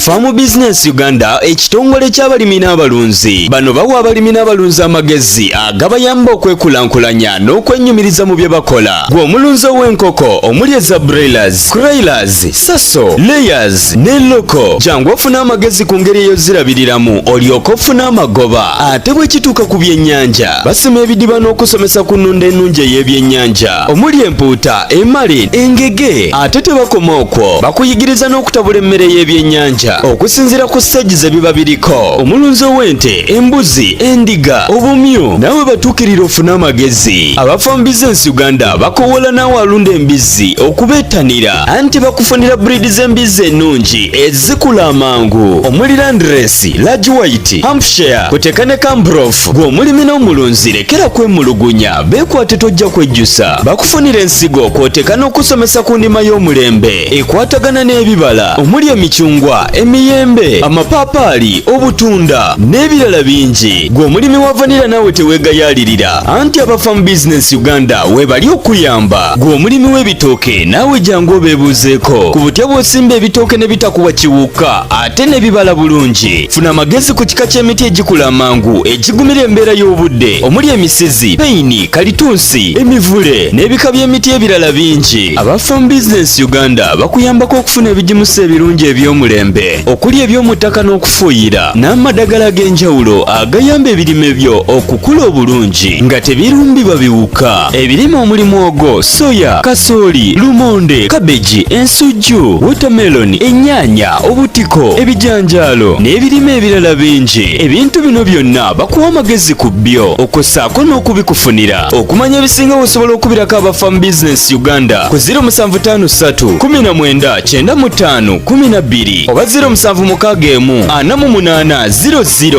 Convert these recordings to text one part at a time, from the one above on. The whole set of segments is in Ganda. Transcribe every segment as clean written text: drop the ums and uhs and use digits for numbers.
Farm Business Uganda ekitongole ky'abalimi n'abalunzi bano bawa abalimi n'abalunzi amagezi agabayamba okwekulankulanya n'okwenyumiriza mu bye bakola. Gwe omulunzi w'enkoko omuli eza broilers, croilers, saso, layers ne loko jangu ofuna amagezi ku ngeri ey'ozirabiriramu olyoke ofune amagoba. Ate bwe kituuka ku byennyanja basima ebidiba n'okusomesa ku nnunda ennungi ey'ebyennyanja omuli empuuta, emali, engege. Ate tebakoma okwo bakuyigiriza n'okutabula emmere y'ebyennyanja okusinziira ku stage ze biba biriko. Omulunzi w'ente, embuzi, endiga, obumyu nawe batuukirira ofuna amagezi. Aba Farm Business Uganda bakowola naawe alunda embizzi okubeetanira anti bakufunira breed z'embizzi ennungi ezikula amangu omuli Landrace, Large White, Hampshire kuteeka ne Cambrough. Gwe omulimi n'omulunzi lekera kwemulugunya beekwate tojja kwejjusa. Bakufunira ensigo kw'oteeka n'okusomesa ku ndima y'omulembe ekwatagana n'ebibala omuli emicungwa, emiyembe, amapaapaali, obutunda n'ebirala bingi. Gwe omulimi wa vanilla naawe teweegayaalirira anti aba Farm Business Uganda weebali okuyamba. Gwe omulimi w'ebitooke naawe jangu obeebuuzeeko ku butya bw'osimba ebitooke ne bitakuwa kiwuka ate ne bibala bulungi. Funa amagezi ku kika ky'emiti egikula amangu egigumira embeera y'obudde omuli emisizi, peyini, kalitunsi, emivule n'ebika by'emiti ebirala bingi. Aba Farm Business Uganda bakuyambako okufuna ebigimusa ebirungi eby'omulembe okuli eby'omu ttaka n'okufuuyira n'amadagala ag'enjawulo agayamba ebirime byo okukula obulungi nga tebirumbibwa biwuka. Ebirime omuli muwogo, soya, kasooli, lumonde, kabeji, ensujju, watermelon, ennyaanya, obutiko, ebijanjaalo n'ebirime ebirala bingi. Ebintu bino byonna bakuwa amagezi ku byo okossaako n'okubikufunira. Okumanya ebisinga osobola okubirako aba Farm Business Uganda ku 0753 19 95 12 oba 0761 48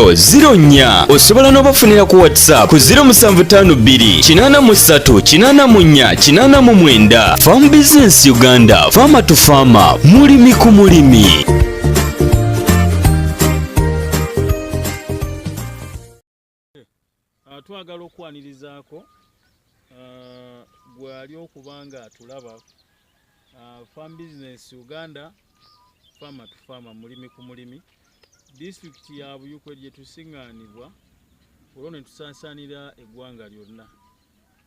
0004. Osobola n'obafunira ku WhatsApp ku 0752 83 84 89. Farm Business Uganda, farmer to farmer, mulimi ku mulimi. Twagala okwanirizaako gwe ali okubanga atulaba. Farm Business Uganda, farmer to farmer, mulimi ku mulimi. District ya Buyukwe gye tusiŋŋaanibwa olwo ne tusansaanira eggwanga lyonna.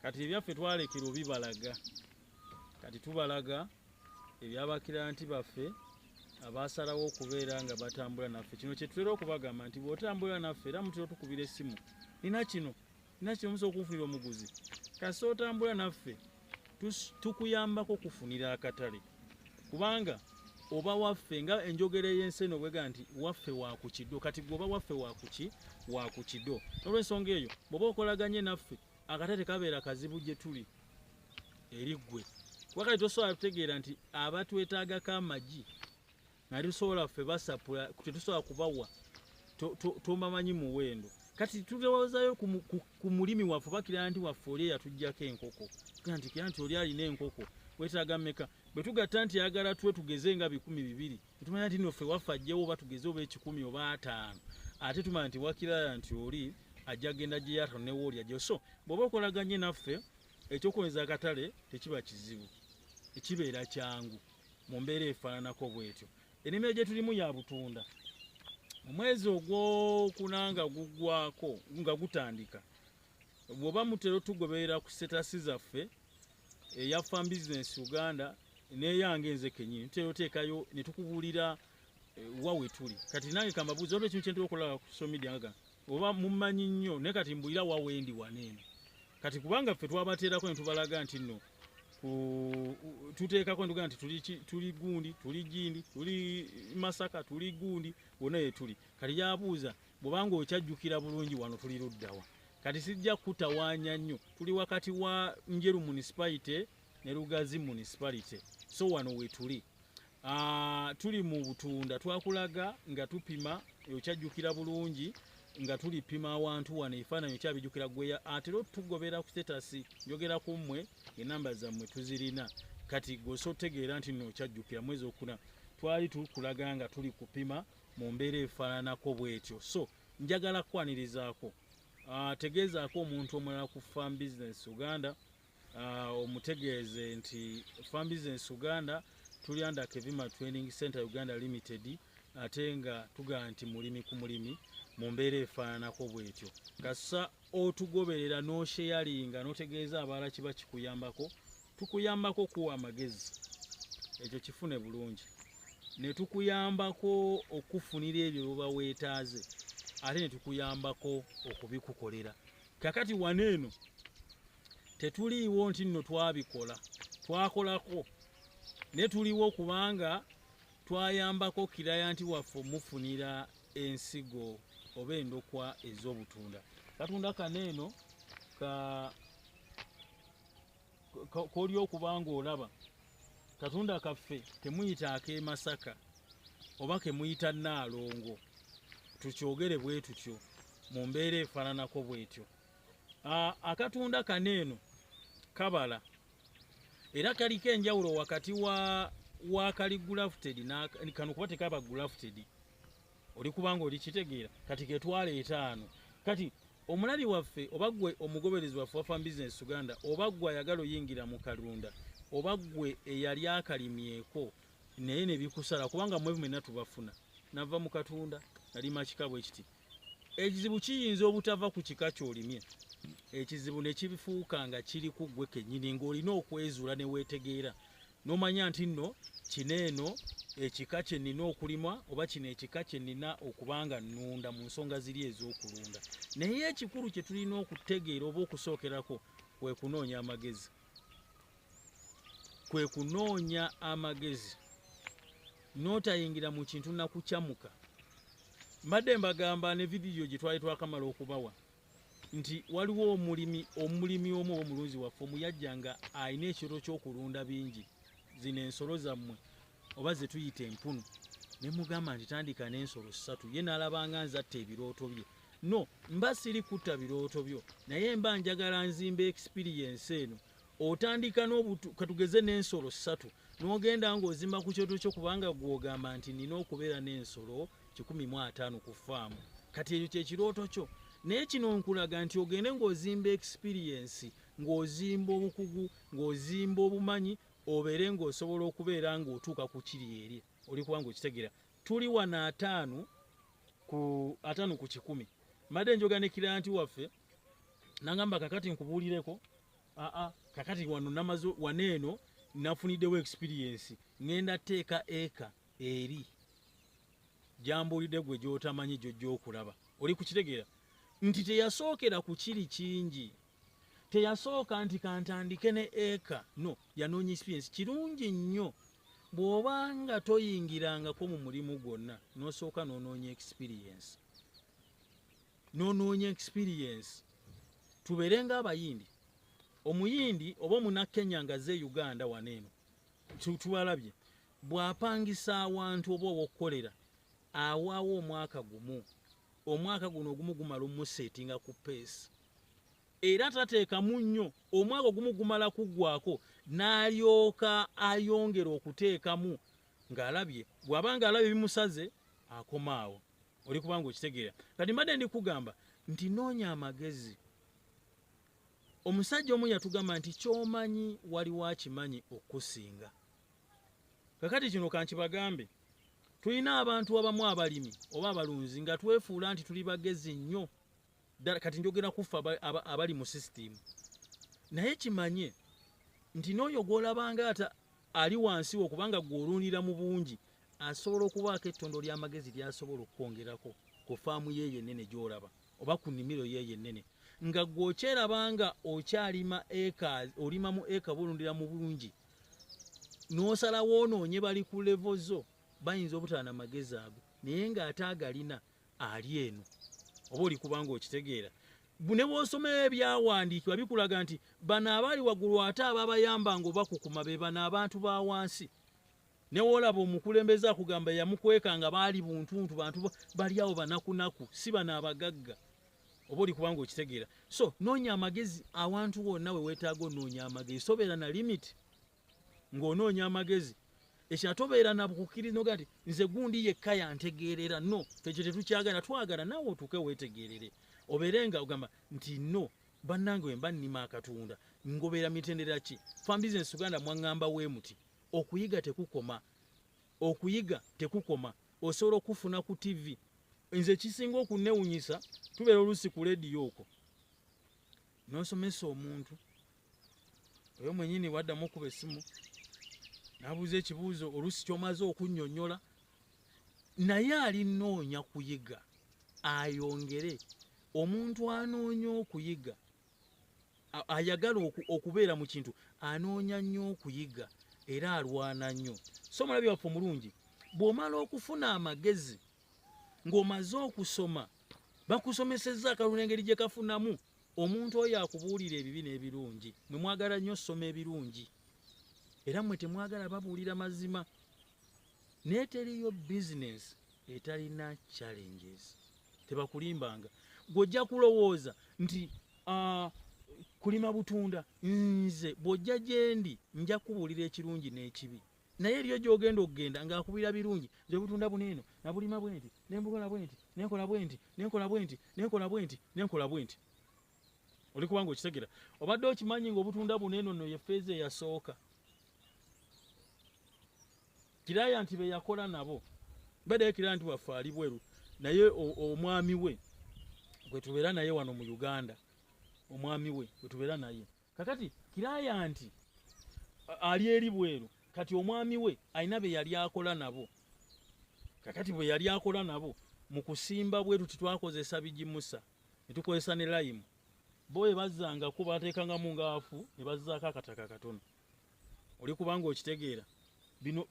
Kati ebyaffe twalekera obibalaga, kati tubalaga ebyabakiranti baffe abaasalawo okubeera nga batambula naffe. Kino kye tutera okubagamba nti bw'otambula naffe era mutera otukubira essimu, nina kino musobola okufunira omuguzi. Kasi otambula naffe tukuyambako okufunira akatale, kubanga oba waffe nga enjogera y'enseno bwega nti waffe wa ku kiddo. Kati gwoba waffe wa ku kiddo. Olw'ensonga eyo bw'oba okolaganye naffe akatale kabeera kazibu gye tuli eri ggwe. Wakati tosobola kutegeera nti abatwetaagako amagi nga tusobola ffe basapula tetusobola kubawa tomamanyi muwendo. Kati tulowoozayo ku mulimi waffe bakira nti waffe oli yatuggyako enkoko nti kira nti oli alina enkoko wetaaga mmeka. Bwe tugatta nti ayagala tuwe tugeze nga 200 tumanya nti nno ffe waffe ajjewo oba tugeze oba 10 oba 5 ate tumanya nti wakirala nti oli ajja genda gye yata ne wooli ajja. So bw'oba okolaganye naffe ekyokuweza akatale tekiba kizibu, ekibeera kyangu mu mbeera efaananako bwetyo. Ennimiro gye tulimu ya butunda. Omwezi ogw'okunanga guggwako nga gutandika bw'oba mutero tugoberera ku setasi zaffe eya Farm Business Uganda n'eyange nze kennyini tutera oteekayo ne tukubuulira wawe tuli. Kati nange kambabuuza oba ekintu kye ntera okola ku social media nga oba mumanyi nnyo naye kati mbulira wawe ndi waneeno. Kati kubanga ffe twabateerako ne tubalaga nti nno tuteekako ntuga nti tuli Gundi, tuli Gindi, tuli Masaka, tuli Gundi, wonna ye tuli. Kati yabuuza bw'obanga okyajjukira bulungi wano tuli luddawa. Kati sijja kutawaanya nnyo, tuli wakati wa Njeru Municipality ne Lugazi Municipality. So wano we tuli. Tuli mu butunda twakulaga nga tupima okyajjukira bulungi nga tulipima awantu wano ebifaananyi kyabijjukira gweya. Ate lo tugobera ku statasi njogera ku mmwe enamba zammwe tuzirina. Kati gwoso tegeera nti nno kyajjukira mwezi okuna twali tukulaga nga tuli kupima mu mbeera efaananako bwetyo. So njagala kwanirizaako tegeezaako omuntu omulala ku Farm Business Uganda omutegeeze nti Farm Business Uganda tuli under Kevima Training Center Uganda Limited ate nga tugaa nti mulimi ku mulimi mu mbeera efaananako bwetyo kasa otugoberera n'osheyalinga n'otegeeza abalala kiba kikuyambako tukuyambako kuwa amagezi ekyo kifune bulungi ne tukuyambako okufunira ebyo byoba weetaaze ate ne tukuyambako okubikukolera kakati waneeno tetuliiwo nti nno twabikola twakolako ne tuliwo kubanga twayambako kirayanti waffe mufunira ensigo oba endokwa ez'obutunda katunda kaneeno koli okubanga olaba katunda kaffe temuyita ak'emasaka oba kemuyita Naalongo tukyogere bwe tutyo mu mbeera efaananako bwetyo akatunda kaneeno kabala era kaliko enjawulo wakati wa kali grafted kano kuba tekaba grafted oli kubanga oli kitegeera kati ketwaleeta ano kati omulabi waffe oba gwe omugoberezi waffe wa Farm Business Uganda oba gwe ayagala oyingira mu kalunda oba gwe eyali akalimyeko naye ne bikusala kubanga mwe mwenna tubafuna nava mu katunda nalima kika bwe kiti ekizibu kiyinza obutava ku kika ky'olimye ekizibu ne kibifuuka nga kiri ku gwe kennyini ng'olina okwezuula ne weetegeera n'omanya nti nno kineeno ekika kye nnina okulima oba kino ekika kye nnina okubanga nnunda mu nsonga ziri ez'okulunda naye ekikulu kye tulina okutegeera oba okusookerako kwe kunoonya amagezi n'otayingira mu kintu nakukyamuka mbadde mbagamba ne vidiyo gye twali twakamala okubawa nti waliwo omulimi omu omulunzi waffe omuyajja nga alina ekiro ky'okulunda bingi zino ensolo zammwe oba ze tuyita empunu ne mugamba nti tandika n'ensolo 3 ye n'alabanga nzatta ebirooto bye no mba siri kutta birooto byo naye mba njagala nzimba experience eno otandika katugeze n'ensolo 3 n'ogenda ng'ozimba ku kyoto kyo kubanga gw'ogamba nti nina okubeera n'ensolo 150 ku faamu kati ekyo kyekirooto kyo naye kino nkulaga nti ogende ng'ozimba experience ng'ozimba obukugu ng'ozimba obumanyi obeere ng'osobola okubeera ng'otuuka ku kiri eri oli kubanga okitegeera tuli wano 5 ku 10 mbadde njoga ne kirayanti waffe nangamba kakati nkubuulireko kakati wano namazo waneeno nafuniddewo experience ngenda teeka eka eri jambuulidde gwe gy'otamanyi gy'okulaba oli kukitegeera nti teyasookera ku kiri kingi teyasooka nti kantandike ne eka no yanoonya experience kirungi nnyo bw'obanga toyingirangako mu mulimu gwonna n'osooka n'onoonya experience tubeerenga abayindi omuyindi oba omunakkenya nga ze Uganda waneeno tubalabye bw'apangisa awantu oba okukolera awaawo omwaka guno ogumu gumala omuseetinga ku peesi era tateekamu nnyo omwaka ogumu gumala kuggwako n'alyoka ayongera okuteekamu ng'alabye bw'abanga alabye bimusaze akomaawo oli kubanga okitegeera kati mbadde ndi kugamba nti noonya amagezi omusajja omu yatugamba nti ky'omanyi waliwo akimanyi okusinga kakati kino kankibagambe tulina abantu abamu abalimi oba abalunzi nga twefuula nti tuli bagezi nnyo kati njogera kuffe abali mu sisitimu naye kimanye nti n'oyo gw'olabanga ata ali wansi wo kubanga gw'olundira mu bungi asobola okubaako ettondo ly'amagezi ly'asobola okwongerako ku faamu ye yennene gy'olaba oba ku nnimiro ye yennene nga gw'okyerabanga okyalima eka olimamu eka bulundira mu bungi n'osalawo onoonye bali ku levo zo bayinza obutaana magezi ago naye ng'ate agalina ali eno oba oli kubanga okitegeera ne bw'osoma ebyawandiikibwa bikulaga nti bano abali waggulu ate ababayamba ng'obakukuma be bano abantu ba wansi ne woolaba omukulembeze akugamba yamukweka nga baali buntuntu bantu bali awo banakunaku si bano abagagga oba oli kubanga okitegeera so noonya amagezi awantu wonna we weetaaga onoonya amagezi sobeera na limiti ng'onoonya amagezi ekyatobeera na bukukkiriza noga nti nze gundi yekka yantegeerera no ekyo tetukyagala twagala naawe otuuke weetegeerere obeere nga ogamba nti no bannange we mba nnima akatunda ngobeera mitendera ki Farm Business Uganda mwaŋŋamba we muti okuyiga tekukoma osobola okufuna ku TV. Nze kisinga okunnewunyisa tubeera oluusi ku leediyo okwo n'osomesa omuntu oyo mwennyini waddamu okuba essimu n'abuuza ekibuuzo oluusi ky'omaze okunnyonnyola naye alinoonya kuyiga ayongere. Omuntu anoonya okuyiga ayagala okubeera mu kintu anoonya nnyo okuyiga era alwana nnyo. So omulabi waffe omulungi bw'omala okufuna amagezi ng'omaze okusoma bakusomesezza akalulu engeri gye kafunamu omuntu oyo akubuulira ebibi n'ebirungi. Mwe mwagala nnyo soma ebirungi era mmwe temwagala babuulira mazima. Naye teriyo bizinesi etalina challenges. Tebakulimbanga gw'ojja kulowooza nti kulima butunda nze bw'ojja gye ndi nja kubuulira ekirungi n'ekibi. Naye eriyo gy'ogenda okugenda ng'akubira birungi nze butunda buneeno nabulima bwe nti nembukola bwe nti nenkola bwe nti nenkola bwe nti nenkola bwe nti nenkola bwe nti. Oli kubanga okitegera obadde okimanyi ng'obutunda buneeno nno ye ffeeza eyasooka. Kirayanti be yakola nabo badde Kirayanti waffe ali bweru naye omwami we gwe tubeera naye wano mu Uganda, omwami we gwe tubeera naye kakati Kirayanti ali eri bweru kati omwami we alina be yali akola nabo. Kakati bwe yali akola nabo mu kusimba bweru titwakozesa bigimusa ne tukozesa ne layimu. Bo bwe bazzanga kuba bateekangamu ngaafu ne bazzaako akataka katono. Oli kubanga okitegeera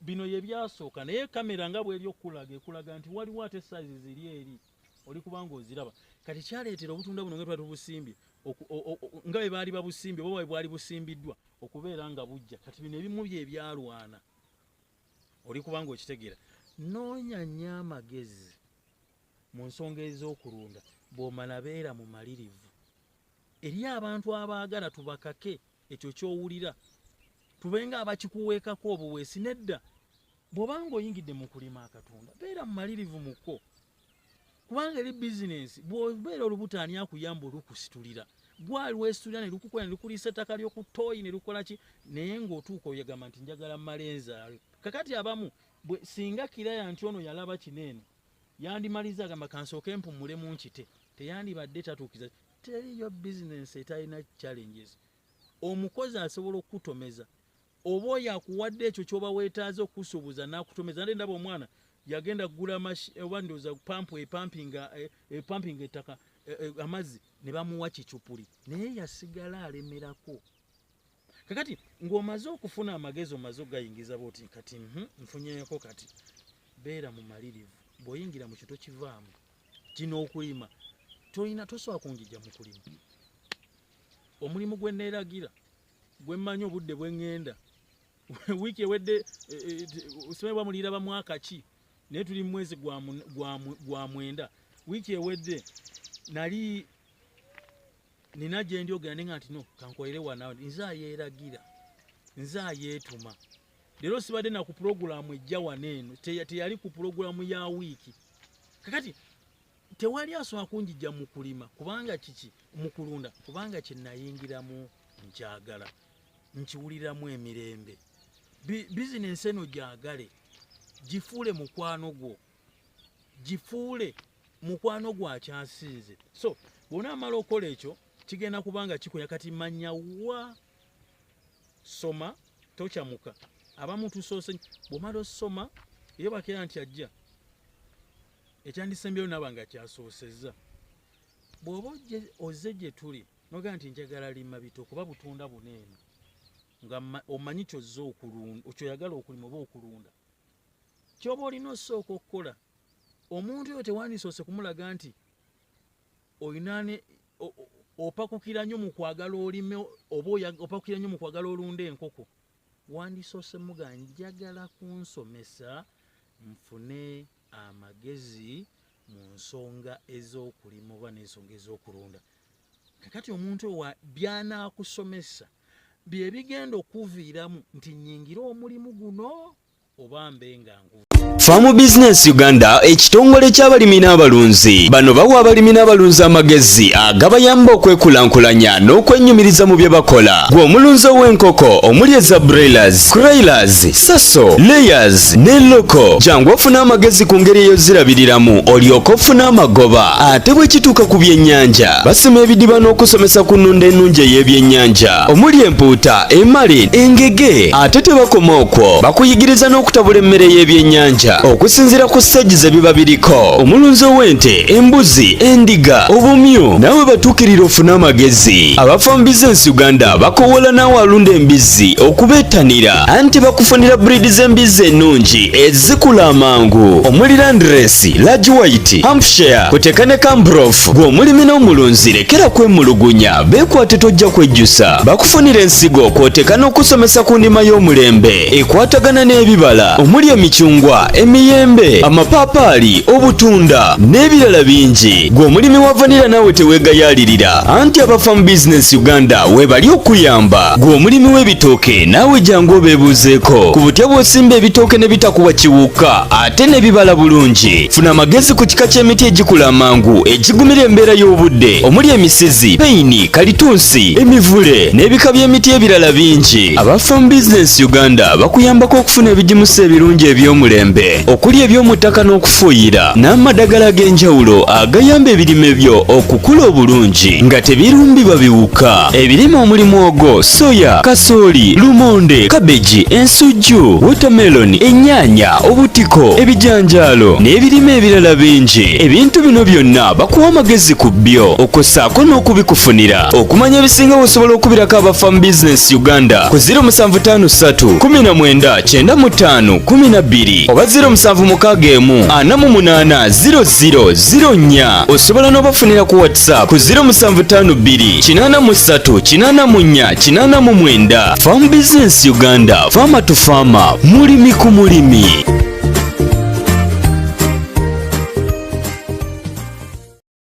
bino ye byasooka naye kamera nga bw'eri okulaga ekulaga nti waliwo ate size ziri eri. Oli kubanga oziraba kati kyaleetera obutunda buno nga twali tubusimbye nga bwe baali babusimbye bo bwali busimbiddwa okubeera nga bujja. Kati bino ebimu bye byalwana. Oli kubanga okitegeera noonya nnyo amagezi mu nsonga ez'okulunda bw'omala beera mu malirivu. Eri abantu abaagala tubakake ekyo ky'owulira tubenga abakikuweekako obuweesi nedda. Bw'obanga oyingidde mu kulima akatunda beera mu malirivu mukko kubanga eri bizinesi bw'obeera olubuto ani akuyamba olukusitulira gwali weesitulira ne lukukola ne lukuliisa ettaka ly'okutooyi ne lukola ki naye ng'otuuka oyagamba nti njagala malenzaale. Kakati abamu singa Kirayanti ono yalaba kineeno yandimaliza agamba kansooke mpummule mu nkite teyandibadde tatuukiza. Teriyo bizinesi etalina challenges. Omukozi asobola okukutomeza oba oyo akuwadde ekyo ky'oba weetaaze okusuubuza n'akutomeza. Nade ndaba omwana yagenda kugula oba ndowooza pampu epampinga ettaka amazzi ne bamuwa kicupuli naye yasigala alemerako. Kakati ng'omaze okufuna amagezi omaze okugayingiza bw'oti kati nfunyeeko kati beera mu malirivu. Bw'oyingira mu kito kivaamu kino okulima tolina tosobola kunjija mu kulima. Omulimu gwe neeragira gwe mmanyi obudde bwe ŋŋenda wiiki ewedde osomebwa mulira ba mwaka ki naye tuli mu mwezi gwa mwenda. Wiiki ewedde nali nina gye ndi ogenda nga nti no kankolere wanawe nze ayeeragira nze ayeetuma. Leero sibadde na ku pulogulaamu ejja waneeno teyali ku pulogulaamu ya wiiki. Kakati tewali asobola kunjija mu kulima kubanga kiki mu kulunda kubanga kye nayingiramu nkyagala nkiwuliramu emirembe. Bizinesi eno gyagale gifuule mukwano gwo gifuule mukwano gwo akyasinze. So bw'onaamala okola ekyo kigenda kubanga kikoya kati manya wa soma tokyamuka. Abamu tusoose bw'omala osoma iyo bakeera nti ajja ekyandisembyeyo naba nga kyasoosezza. Bw'oba ozze gye tuli nogaa nti njagala lima bito kuba butunda buneeno nga omanyi kyozze okulunda okyoyagala okulima oba okulunda kyoba olina osooka okukola. Omuntu oyo tewandisoose kumulaga nti oyinaane opakukira nnyo mu kwagala olime oba opakukira nnyo mu kwagala olunda enkoko. Wandisoose muga njagala kunsomesa nfune amagezi mu nsonga ez'okulima oba n'ensonga ez'okulunda. Kakati omuntu owa by'anaakusomesa bye bigenda okuviiramu nti nnyingira omulimu guno oba mbe nga ngu Farm Business Uganda ekitongole ky'abalimi n'abalunzi. Bano bawa abalimi n'abalunzi amagezi agabayamba okwekulankulanya n'okwennyumiriza mu bye bakola. Gwe omulunzi ow'enkoko omuli eza broilers, croilers, saso, layers ne loko. Jangu ofuna amagezi ku ngeri eyo zirabiriramu olyoke ofune amagoba. Ate bwe kituuka ku byennyanja basima ebidiba n'okusomesa ku nnunda ennungi ey'ebyennyanja omuli empuuta, emale, engege. Ate tebakoma okwo, bakuyigiriza n'okutabula emmere y'ebyennyanja okusinziira ku stage ze biba biriko. Omulunzi ow'ente, embuzi, endiga, obumyu nawe batuukirira ofune amagezi. Aba Farm Business Uganda bakowola naawe alunda embizzi okubeetanira anti bakufunira breed z'embizzi ennungi ezikula amangu omuli Landrace, Large White, Hampshire, kuteka ne Cambrough. Gwe omulimi n'omulunzi lekera kwemulugunya, beekwate tojja kwejjusa. Bakufunira ensigo kwoteka n'okusomesa ku ndima y'omulembe ekwatagana n'ebibala omuli emicungwa, emiyembe, amapaapaali, obutunda n'ebirala bingi. Gwe omulimi wa vanilla naawe teweegayaalirira anti aba Farm Business Uganda webali okuyamba. Gwe omulimi w'ebitooke naawe jangu obeebuuzeeko ku butya bw'osimba ebitooke ne bitakuwa kiwuka ate ne bibala bulungi. Funa amagezi ku kika ky'emiti egikula amangu egigumira embeera y'obudde omuli emisizi, peyini, kalitunsi, emivule n'ebika by'emiti ebirala bingi. Aba Farm Business Uganda bakuyambako okufuna ebigimusa ebirungi eby'omulembe okuli eby'omu ttaka n'okufuuyira n'amadagala ag'enjawulo agayamba ebirime byo okukula obulungi nga tebirumbibwa biwuka. Ebirime omuli mwogo, soya, kasooli, lumonde, kabeji, ensujju, watermelon, ennyaanya, obutiko, ebijanjaalo n'ebirime ebirala bingi. Ebintu bino byonna bakuwa amagezi ku byo okossaako n'okubikufunira. Okumanya ebisinga osobola okubirako aba Farm Business Uganda ku 0753 19 95 12 oba 0761 48 0004. Osobola n'obafunira ku WhatsApp ku 0752 83 84 89. Farm Business Uganda, farmer to farmer, mulimi ku mulimi.